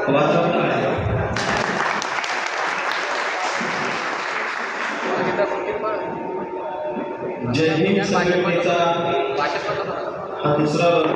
वातावरण आहे. जय भीम संघटनेचा हा दुसरा वर्ग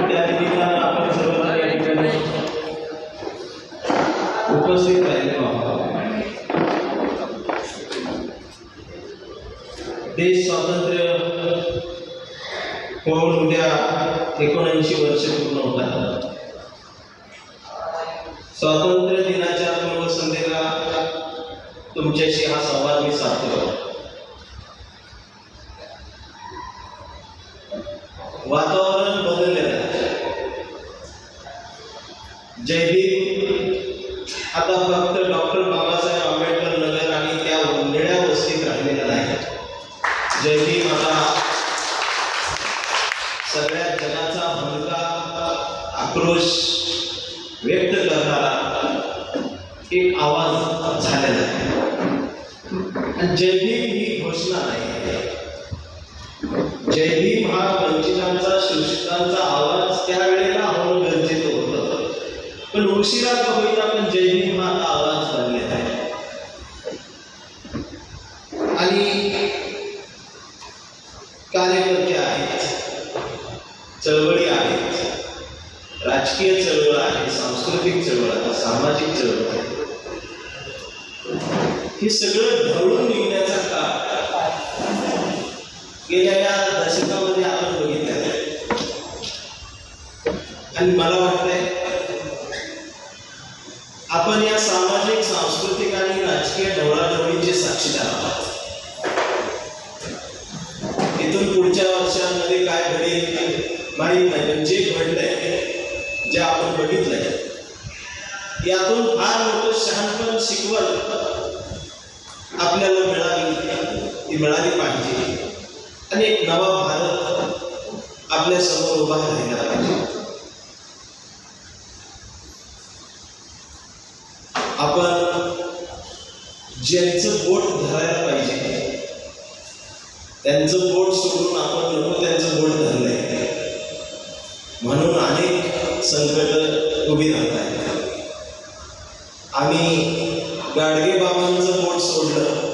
त्या निमित्तानं आपण सर्वजण या ठिकाणी उपस्थित राहिलो आहोत. देश स्वातंत्र्य होऊन उद्या 79 वर्ष पूर्ण होतात. स्वातंत्र्य दिनाच्या पूर्वसंध्येला तुमच्याशी हा संवाद मी साधतो. वातावरण बदललेलं आहे. जय भीम आता फक्त डॉक्टर बाबासाहेब आंबेडकर नगर आणि त्या निळ्या वस्तीत राहिलेला नाही. जय भीम आता सगळ्या जगाचा भडका आक्रोश व्यक्त करणारा एक आवाज झालेला आहे. आणि जय भीम ही घोषणा नाही. जय भीम हा वंचितांचा शोषितांचा आवाज त्यावेळेला होणं गरजेचं होतं, पण उशिरा का होईना पण जय भीम हा आता आवाज बनलेला आहे. आणि कार्यकर्ते आहेत, चळवळी आहेत, राजकीय चळवळ आहे, सांस्कृतिक चळवळ आहे, सामाजिक चळवळ आहे. हे सगळं ढवळून निघण्याचा काळ गेल्या या दशकामध्ये आपण बघितलेलं आहे. आणि मला वाटतंय आपण या सामाजिक, सांस्कृतिक आणि राजकीय ढवळाढवळीचे साक्षीदार आहोत. इथून पुढच्या वर्षांमध्ये काय घडेल माहीत नाही, पण जे घडलंय, जे आपण बघितलंय, यातून फार मोठं शहाणपण शिकवण आपल्याला मिळाली पाहिजे. आणि एक नवा भारत आपल्या समोर उभा राहिला पाहिजे. आपण ज्यांचं बोट धरायला पाहिजे त्यांचं बोट सोडून आपण नको त्यांचं बोट धरलंय, म्हणून अनेक संकट उभी राहत आहेत. आम्ही गाडगे बाबांचं बोट सोडलं,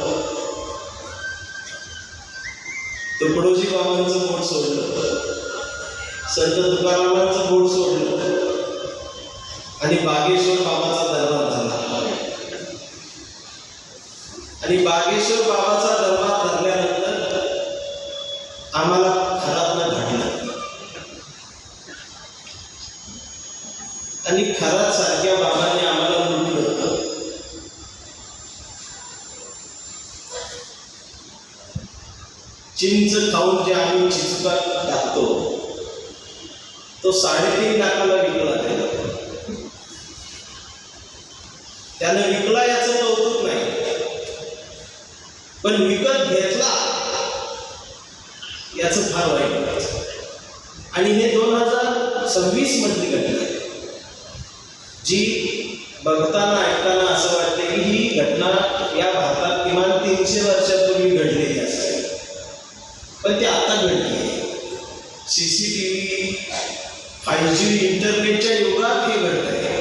तुकडोजी बाबांचं बोट सोडलं, संत तुकारामांचं बोट सोडलं आणि बागेश्वर बाबाचा दरबार धरला. आणि बागेश्वर बाबाचा दरबार धरल्यानंतर आम्हाला खरात घडलं. आणि खरात सारख्या बाबांनी आम्हाला लुटलं. चिंच खाऊन जे आम्ही चिंचुका टाकतो तो 3.5 लाखाला विकला त्यानं विकला याचं कौतुक नाही, पण विकत घेतला याचं फार वाईट. आणि हे 2026 मधली घटना आहे, जी बघताना ऐकताना असं वाटतं की ही घटना या भारतात किमान 300 वर्षापूर्वी घडलेली असते, पण ती आता घडली. CCTV 5G इंटरनेटच्या युगात हे घडत आहे.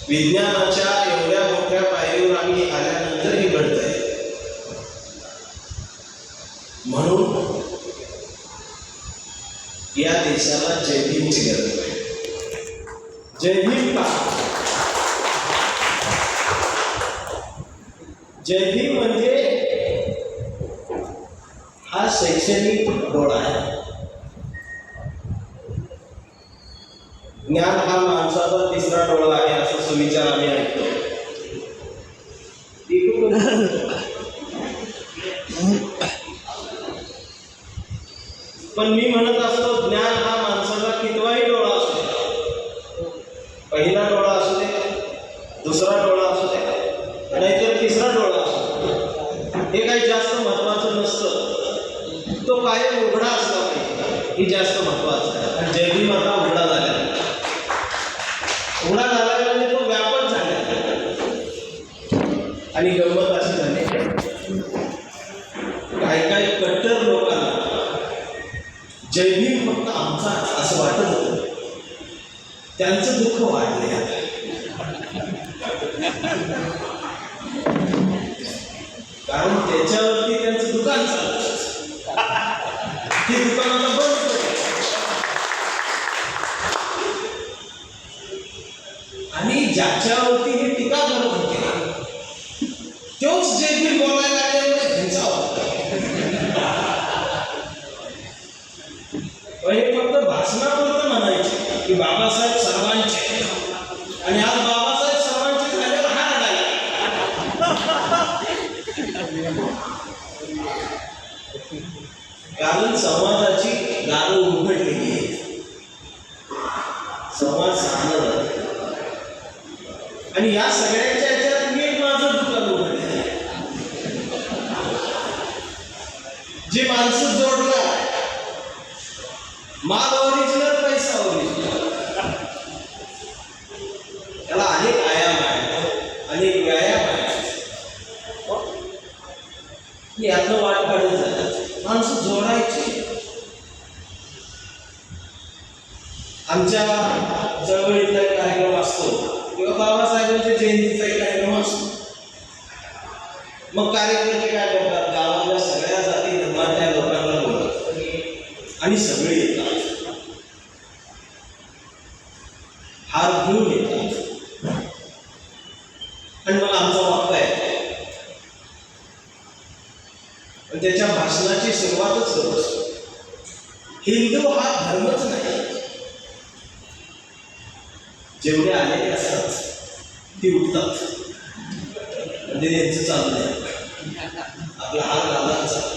विज्ञानाच्या एवढ्या मोठ्या पायरीवर आम्ही आल्यानंतर हे घडत आहे. म्हणून या देशाला जय भीमची गरज आहे. जय भीम का? जय भीम म्हणजे हा शैक्षणिक डोळा आहे. ज्ञान हा माणसाचा तिसरा डोळा आहे असा सुविचार आम्ही ऐकतो. पण मी म्हणत असतो ज्ञान हा माणसाचा कितवाही डोळा असू दे, पहिला डोळा असू दे, दुसरा डोळा असू दे, नाहीतर तिसरा डोळा असू दे, हे काही जास्त महत्वाचं नसतं. तो कायम उघडा असला पाहिजे, ही जास्त महत्वाचं आहे. आणि जय भीम आता उघडा झाला म्हणजे तो व्यापक झाला. आणि गंमत अशी झाली, काही कट्टर लोकांना जय भीम फक्त आमचा असं वाटत होतं. त्यांचं दुःख वाढले आता. कारण त्याच्यावरती त्यांचं दुकान चालतं, ते दुकान आता बंद पडलं. आणि ज्याच्यावरती हे टीका करत होते तोच जयभीर बोलायला लागल्यामुळे त्यांचा हे फक्त भाषणापुरतं म्हणायचे की बाबासाहेब सर्वांचे, आणि आज बाबासाहेब सर्वांचे झाल्यावर हा रडायला. कारण संवादाची दारं उघडलेली आहेत, संवाद साधला जातो. आणि या सगळ्यांच्या ह्याच्यात मी माझं दुकान उघडलं, जे माणसं जोडला, माल ओरिजिनल, पैसा ओरिजिनल. त्याला अनेक आयाम आहेत, अनेक व्यायाम आहेत. यातनं वाट काढत जातात, माणसं जोडायची. आमच्या चळवळीतला एक कार्यक्रम असतो किंवा बाबासाहेबांच्या जयंतीचा एक कार्यक्रम असतो. मग कार्यकर्ते काय करतात, गावातल्या सगळ्या जाती धर्माच्या लोकांना बोलतात आणि सगळे येतात, हार घेऊन येतात. आणि मग आमचा वक्ता आहे, त्याच्या भाषणाची सुरुवातच होत असतो, हिंदू हा धर्मच नाही. जेवढे आलेले असतात ती उठतात, म्हणजे त्यांचं चालू नाही, आपला हात घालायला चालू.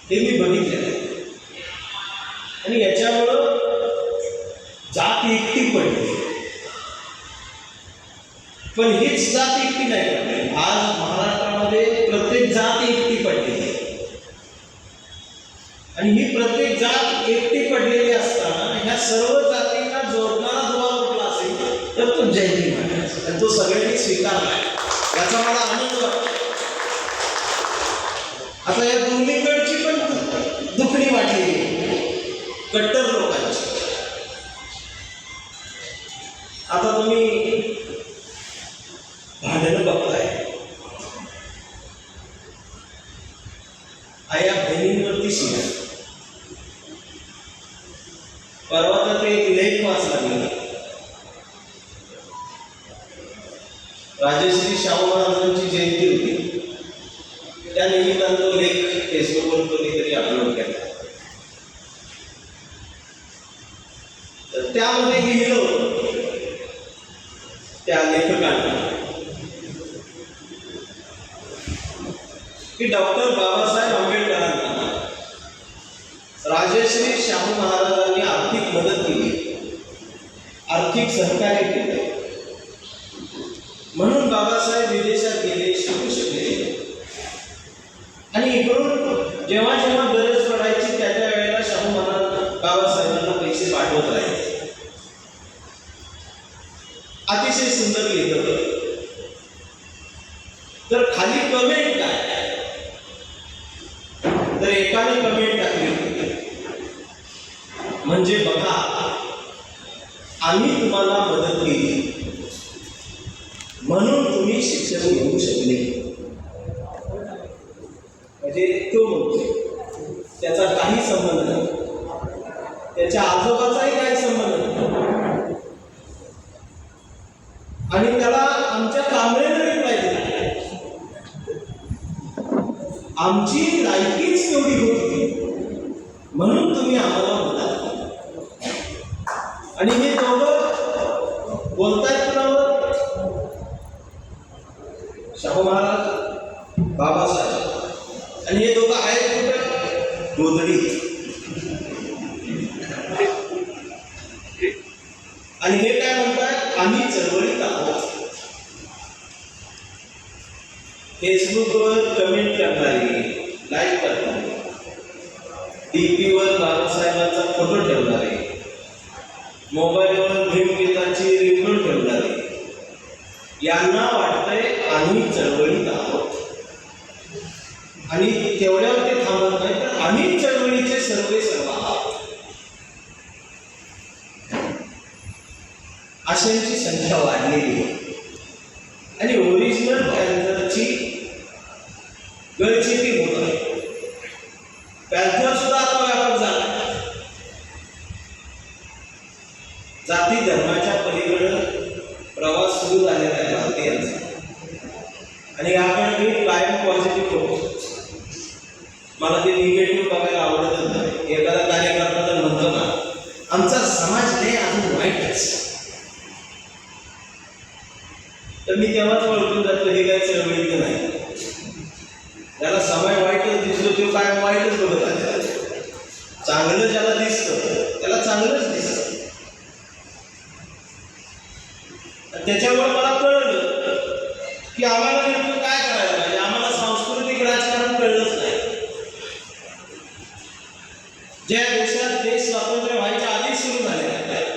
हे मी बघितलेलं आहे. आणि याच्यामुळं जात एकटी पडली. पण हीच जात एकटी नाही पडली. आज महाराष्ट्रामध्ये प्रत्येक जात एकटी पडलेली आहे. आणि ही प्रत्येक जात एकटी पडलेली असताना ह्या सर्व जातींना जोडणारा दुवा कुठला असेल तर तो जयंती महाराज, आणि तो सगळ्यांनी स्वीकारला, याचा मला आनंद वाटतो. आता या दोन्हीकडची पण दुखणी वाटलेली कट्टर लोकांची. आता तुम्ही भांडणं बघताय, आया बहिणींवरती शिरा. परवा तर ते एक लेख वाचला मी, राजश्री शाहू महाराजांची जयंती होती, त्या निमित्तानं तो लेख फेसबुकवर कोणीतरी अपलोड केला. तर त्यामध्ये लिहिलं होतं त्या लेखकांना की डॉक्टर बाबासाहेब आंबेडकरांना राजश्री शाहू महाराजांनी आर्थिक मदत केली, आर्थिक सहकार्य केले, म्हणून बाबासाहेब विदेशात गेले, शिकू शकले. आणि इकडून जेव्हा जेव्हा गरज पडायची त्या त्या वेळेला शाहू महाराज बाबासाहेबांना पैसे पाठवत राहिले. अतिशय सुंदर लिहिलं होतं. तर खाली कमेंट काय, तर एकाने कमेंट टाकली म्हणजे बघा आम्ही तुम्हाला मदत केली म्हणून तुम्ही शिक्षण घेऊ शकले. म्हणजे तो म्हणतो त्याचा काही संबंध नाही, त्याच्या आजोबाचाही काही संबंध नाही, आणि त्याला आमच्या कांबळेनं रिप्लाय दिला, आमची लायकीच तेवढी होती म्हणून तुम्ही आम्हाला बोला. आणि हे दोघं बोलतायत कुणावर, शाहू महाराज, बाबासाहेब, आणि हे दोघं आहेत कुठे, गोधडीत. आणि हे काय म्हणतात, आम्ही चळवळीत आहोत. फेसबुकवर कमेंट करणारी, लाईक करणारी, डीपीवर बाबासाहेबांचा फोटो ठेवणारे, मोबाईलवर भीमगीताची रिंगटोन ठेवणारे, यांना वाटतंय आम्ही चळवळीत आहोत. आणि तेवढ्यावर ते थांबत नाही, तर आम्ही चळवळीचे सर्वे सर्व आहोत. अशांची संख्या वाढलेली आहे आणि ओरिजिनल पॅन्थरची गळचेपी होत आहे. पॅन्थर सुद्धा आता व्यापक झाला. जाती धर्माच्या पलीकडे प्रवास सुरू झालेला आहे भारतीयांचा आणि याकडे मी कायम पॉझिटिव्ह होतो. मला ते निगेटिव्ह बघायला आवडतच नाही. एखादा कार्यकर्ता तर म्हणतो ना आमचा समाज नाही अजून वाईटच, तर मी तेव्हाच ओळखून जातो हे काय चळवळीचं नाही. ज्याला समय वाईटच दिसतो तो काय वाईटच बघत आहे. चांगलं ज्याला दिसतं त्याला चांगलंच दिसतं. त्याच्यामुळे मला कळलं की आम्हाला नेमकं काय करायला पाहिजे. आम्हाला सांस्कृतिक राजकारण कळलंच नाही. ज्या देशात देश